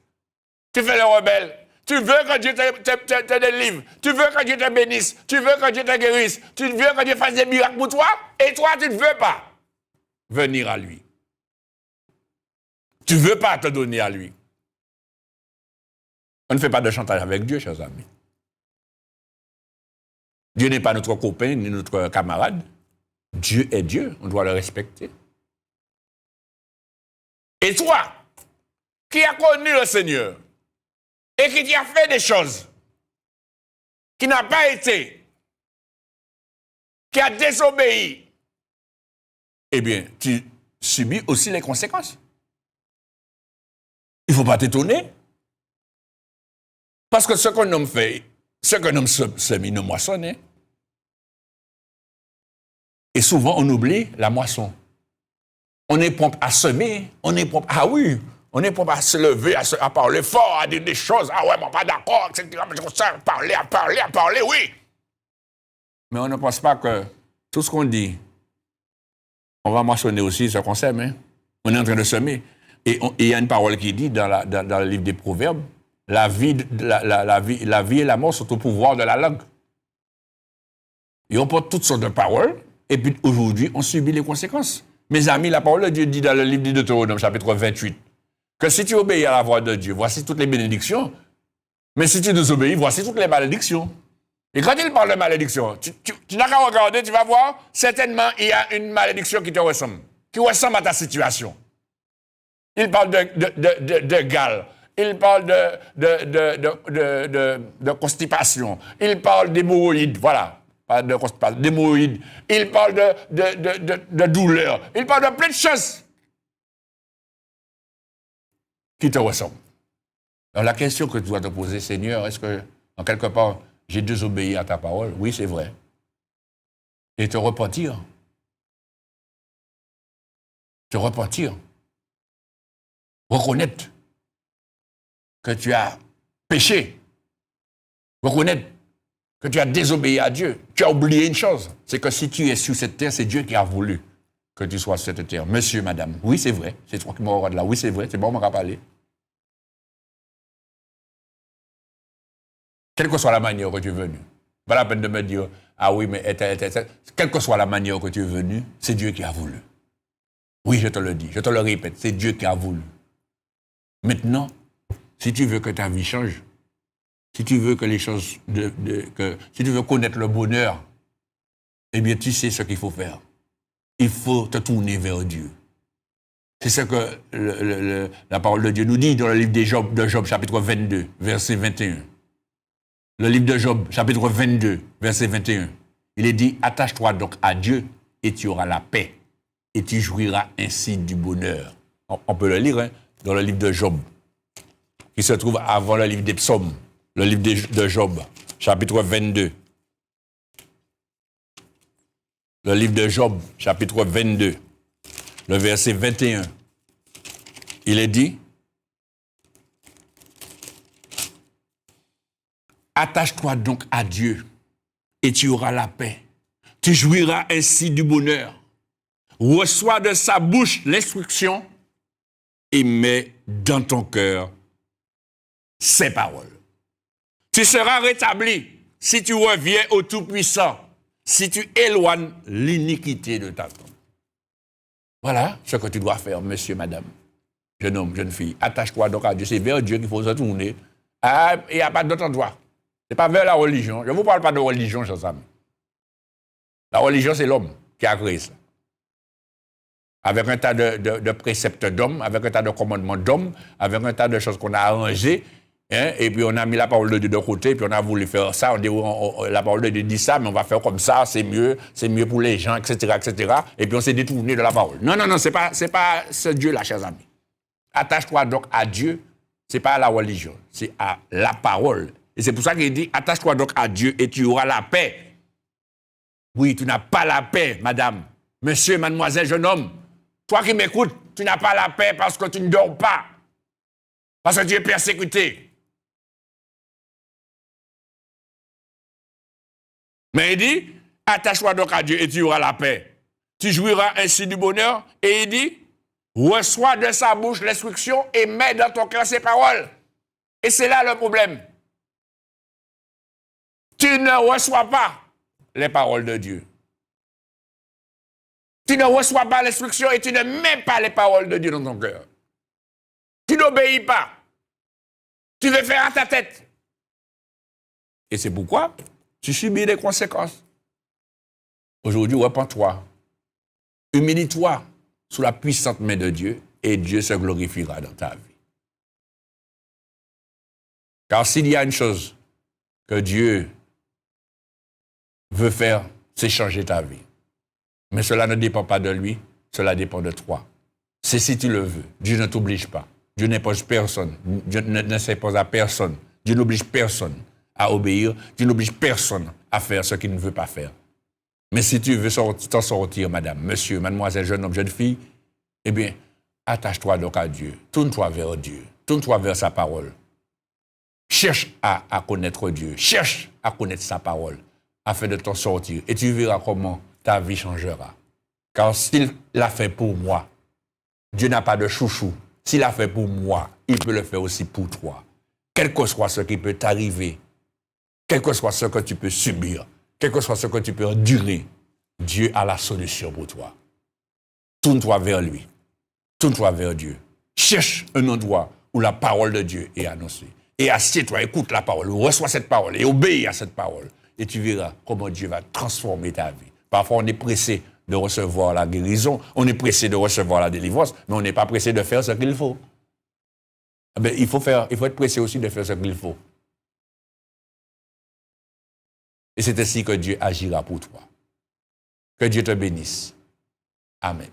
Tu fais le rebelle. Tu veux que Dieu te délivre. Tu veux que Dieu te bénisse. Tu veux que Dieu te guérisse. Tu veux que Dieu fasse des miracles pour toi. Et toi, tu ne veux pas venir à lui. Tu ne veux pas te donner à lui. On ne fait pas de chantage avec Dieu, chers amis. Dieu n'est pas notre copain ni notre camarade. Dieu est Dieu. On doit le respecter. Et toi, qui as connu le Seigneur et qui a fait des choses, qui n'a pas été, qui a désobéi, eh bien, tu subis aussi les conséquences. Il ne faut pas t'étonner. Parce que ce qu'un homme fait, ce qu'un homme sème, il ne moissonne. Hein? Et souvent, on oublie la moisson. On est prompt à semer, on est prompt, ah oui, on est prompt à se lever, à parler fort, à dire des choses, ah ouais, mais pas d'accord, etc. À parler, oui. Mais on ne pense pas que tout ce qu'on dit, on va moissonner aussi ce qu'on sème. Hein? On est en train de semer. Et il y a une parole qui dit dans le livre des Proverbes, la vie et la mort sont au pouvoir de la langue. Et on porte toutes sortes de paroles, et puis aujourd'hui, on subit les conséquences. Mes amis, la parole de Dieu dit dans le livre de Deutéronome, chapitre 28, que si tu obéis à la voix de Dieu, voici toutes les bénédictions. Mais si tu désobéis, voici toutes les malédictions. Et quand il parle de malédiction, tu n'as qu'à regarder, tu vas voir, certainement, il y a une malédiction qui te ressemble, à ta situation. Il parle de gale, il parle de constipation, il parle d'hémorroïdes, voilà. Pas de constipation, d'hémorroïdes, il parle de douleur, il parle de plein de choses qui te ressemblent. Alors la question que tu dois te poser, Seigneur, est-ce que, en quelque part, j'ai désobéi à ta parole? Oui, c'est vrai. Et te repentir. Te repentir. Reconnaître que tu as péché. Reconnaître que tu as désobéi à Dieu. Tu as oublié une chose, c'est que si tu es sur cette terre, c'est Dieu qui a voulu que tu sois sur cette terre. Monsieur, madame, oui, c'est vrai, c'est toi qui m'auras de là, oui, c'est vrai, c'est bon, on m'a parlé. Quelle que soit la manière que tu es venu, pas la peine de me dire, ah oui, mais quelle que soit la manière que tu es venu, c'est Dieu qui a voulu. Oui, je te le dis, je te le répète, c'est Dieu qui a voulu. Maintenant, si tu veux que ta vie change, si tu veux que les choses, si tu veux connaître le bonheur, eh bien, tu sais ce qu'il faut faire. Il faut te tourner vers Dieu. C'est ce que la parole de Dieu nous dit dans le livre de Job, chapitre 22, verset 21. Le livre de Job, chapitre 22, verset 21. Il est dit, attache-toi donc à Dieu et tu auras la paix et tu jouiras ainsi du bonheur. On peut le lire hein, dans le livre de Job, qui se trouve avant le livre des psaumes. Le livre de Job, chapitre 22. Le livre de Job, chapitre 22, le verset 21. Il est dit, attache-toi donc à Dieu et tu auras la paix. Tu jouiras ainsi du bonheur. Reçois de sa bouche l'instruction et mets dans ton cœur ses paroles. Tu seras rétabli si tu reviens au Tout-Puissant, si tu éloignes l'iniquité de ta tombe. Voilà ce que tu dois faire, monsieur, madame, jeune homme, jeune fille. Attache-toi donc à Dieu. C'est vers Dieu qu'il faut se tourner. Ah, il n'y a pas d'autre endroit. Ce n'est pas vers la religion. Je ne vous parle pas de religion, chers amis. La religion, c'est l'homme qui a créé ça. Avec un tas de préceptes d'hommes, avec un tas de commandements d'hommes, avec un tas de choses qu'on a arrangées. Hein? Et puis on a mis la parole de Dieu de côté, puis on a voulu faire ça, on dit, la parole de Dieu dit ça, mais on va faire comme ça, c'est mieux pour les gens, etc., etc. Et puis on s'est détourné de la parole. Non, c'est pas ce Dieu-là, chers amis. Attache-toi donc à Dieu, c'est pas à la religion, c'est à la parole. Et c'est pour ça qu'il dit, attache-toi donc à Dieu et tu auras la paix. Oui, tu n'as pas la paix, madame, monsieur, mademoiselle, jeune homme. Toi qui m'écoutes, tu n'as pas la paix parce que tu ne dors pas. Parce que tu es persécuté. Mais il dit, attache-toi donc à Dieu et tu auras la paix. Tu jouiras ainsi du bonheur. Et il dit, reçois de sa bouche l'instruction et mets dans ton cœur ses paroles. Et c'est là le problème. Tu ne reçois pas les paroles de Dieu. Tu ne reçois pas l'instruction et tu ne mets pas les paroles de Dieu dans ton cœur. Tu n'obéis pas. Tu veux faire à ta tête. Et c'est pourquoi tu subis les conséquences. Aujourd'hui, repens-toi. Humilie-toi sous la puissante main de Dieu et Dieu se glorifiera dans ta vie. Car s'il y a une chose que Dieu veut faire, c'est changer ta vie. Mais cela ne dépend pas de lui, cela dépend de toi. C'est si tu le veux. Dieu ne t'oblige pas. Dieu n'impose personne. Dieu ne s'impose à personne. Dieu n'oblige personne à obéir. Dieu n'oblige personne à faire ce qu'il ne veut pas faire. Mais si tu veux t'en sortir, madame, monsieur, mademoiselle, jeune homme, jeune fille, eh bien, attache-toi donc à Dieu. Tourne-toi vers Dieu. Tourne-toi vers sa parole. Cherche à connaître Dieu. Cherche à connaître sa parole afin de t'en sortir. Et tu verras comment ta vie changera. Car s'il l'a fait pour moi, Dieu n'a pas de chouchou. S'il l'a fait pour moi, il peut le faire aussi pour toi. Quel que soit ce qui peut t'arriver, quel que soit ce que tu peux subir, quel que soit ce que tu peux endurer, Dieu a la solution pour toi. Tourne-toi vers lui. Tourne-toi vers Dieu. Cherche un endroit où la parole de Dieu est annoncée. Et assieds-toi, écoute la parole, reçois cette parole et obéis à cette parole. Et tu verras comment Dieu va transformer ta vie. Parfois, on est pressé de recevoir la guérison, on est pressé de recevoir la délivrance, mais on n'est pas pressé de faire ce qu'il faut. Il faut être pressé aussi de faire ce qu'il faut. Et c'est ainsi que Dieu agira pour toi. Que Dieu te bénisse. Amen.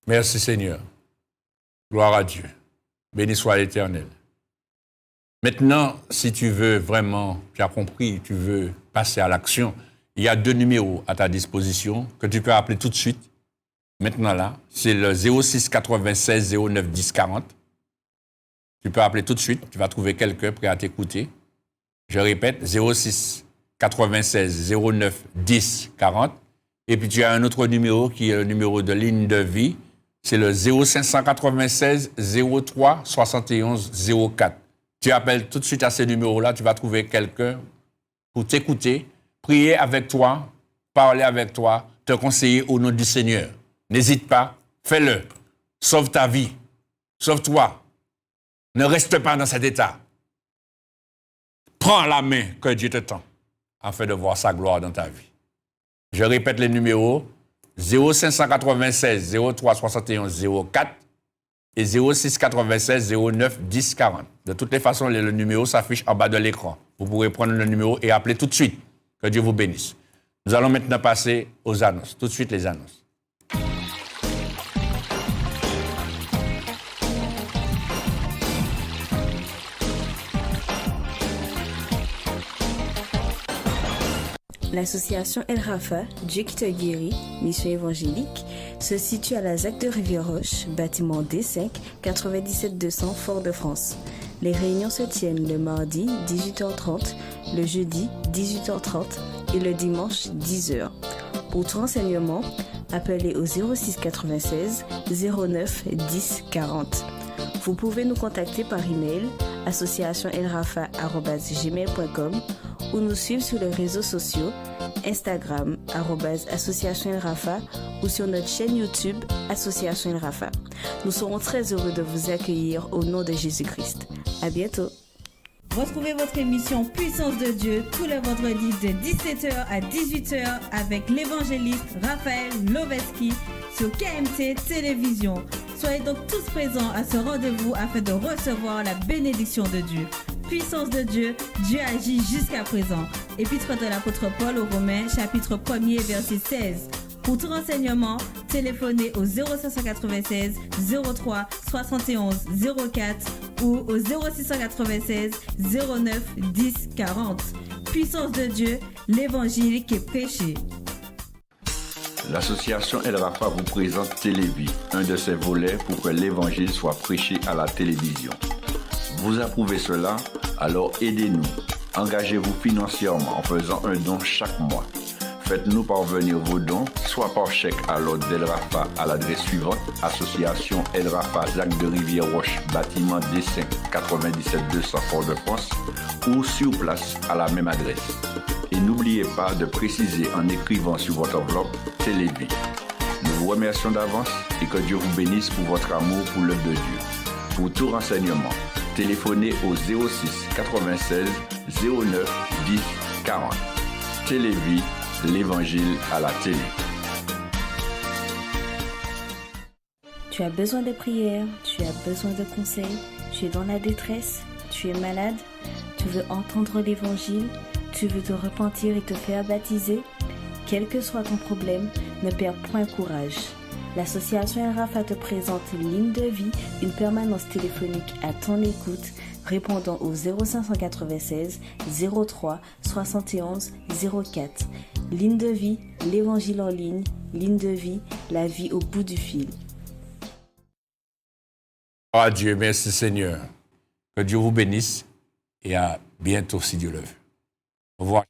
Merci Seigneur. Gloire à Dieu. Béni soit l'Éternel. Maintenant, si tu veux vraiment, tu as compris, tu veux passer à l'action, il y a 2 numéros à ta disposition que tu peux appeler tout de suite. Maintenant là, c'est le 06 96 09 10 40. Tu peux appeler tout de suite, tu vas trouver quelqu'un prêt à t'écouter. Je répète, 06 96 09 10 40. Et puis tu as un autre numéro qui est le numéro de ligne de vie. C'est le 0596 03 71 04. Tu appelles tout de suite à ces numéros-là, tu vas trouver quelqu'un pour t'écouter, prier avec toi, parler avec toi, te conseiller au nom du Seigneur. N'hésite pas, fais-le. Sauve ta vie. Sauve-toi. Ne reste pas dans cet état. Prends la main que Dieu te tend afin de voir sa gloire dans ta vie. Je répète les numéros. 0596 03 71 04 et 06 96 09 10 40. De toutes les façons, le numéro s'affiche en bas de l'écran. Vous pourrez prendre le numéro et appeler tout de suite. Que Dieu vous bénisse. Nous allons maintenant passer aux annonces. Tout de suite les annonces. L'association El Rafa, Dieu qui te guérit, mission évangélique, se situe à la ZAC de Rivière-Roche, bâtiment D5, 97 200 Fort-de-France. Les réunions se tiennent le mardi 18h30, le jeudi 18h30 et le dimanche 10h. Pour tout renseignement, appelez au 06 96 09 10 40. Vous pouvez nous contacter par email associationelrafa@gmail.com ou nous suivre sur les réseaux sociaux, Instagram, @Association El Rafa, ou sur notre chaîne YouTube, Association El Rafa. Nous serons très heureux de vous accueillir au nom de Jésus-Christ. À bientôt. Retrouvez votre émission Puissance de Dieu tous les vendredis de 17h à 18h avec l'évangéliste Raphaël Loveski sur KMT Télévision. Soyez donc tous présents à ce rendez-vous afin de recevoir la bénédiction de Dieu. Puissance de Dieu, Dieu agit jusqu'à présent. Épître de l'apôtre Paul aux Romains, chapitre 1er, verset 16. Pour tout renseignement, téléphonez au 0596 03 71 04 ou au 0696 09 10 40. Puissance de Dieu, l'évangile qui est prêché. L'association El Rafa vous présente Télévie, un de ses volets pour que l'évangile soit prêché à la télévision. Vous approuvez cela? Alors aidez-nous. Engagez-vous financièrement en faisant un don chaque mois. Faites-nous parvenir vos dons, soit par chèque à l'ordre d'El Rafa à l'adresse suivante, Association El Rafa, Zac de Rivière-Roche, bâtiment D5, 97 200 Fort-de-France, ou sur place à la même adresse. Et n'oubliez pas de préciser en écrivant sur votre enveloppe Télévie. Nous vous remercions d'avance et que Dieu vous bénisse pour votre amour pour l'œuvre de Dieu. Pour tout renseignement, téléphonez au 06 96 09 10 40. Télévie, l'évangile à la télé. Tu as besoin de prière, tu as besoin de conseils, tu es dans la détresse, tu es malade, tu veux entendre l'évangile, tu veux te repentir et te faire baptiser. Quel que soit ton problème, ne perds point courage. L'association El Rafa te présente une ligne de vie, une permanence téléphonique à ton écoute, répondant au 0596 03 71 04. Ligne de vie, l'évangile en ligne, ligne de vie, la vie au bout du fil. Oh Dieu, merci Seigneur. Que Dieu vous bénisse et à bientôt si Dieu le veut. Au revoir.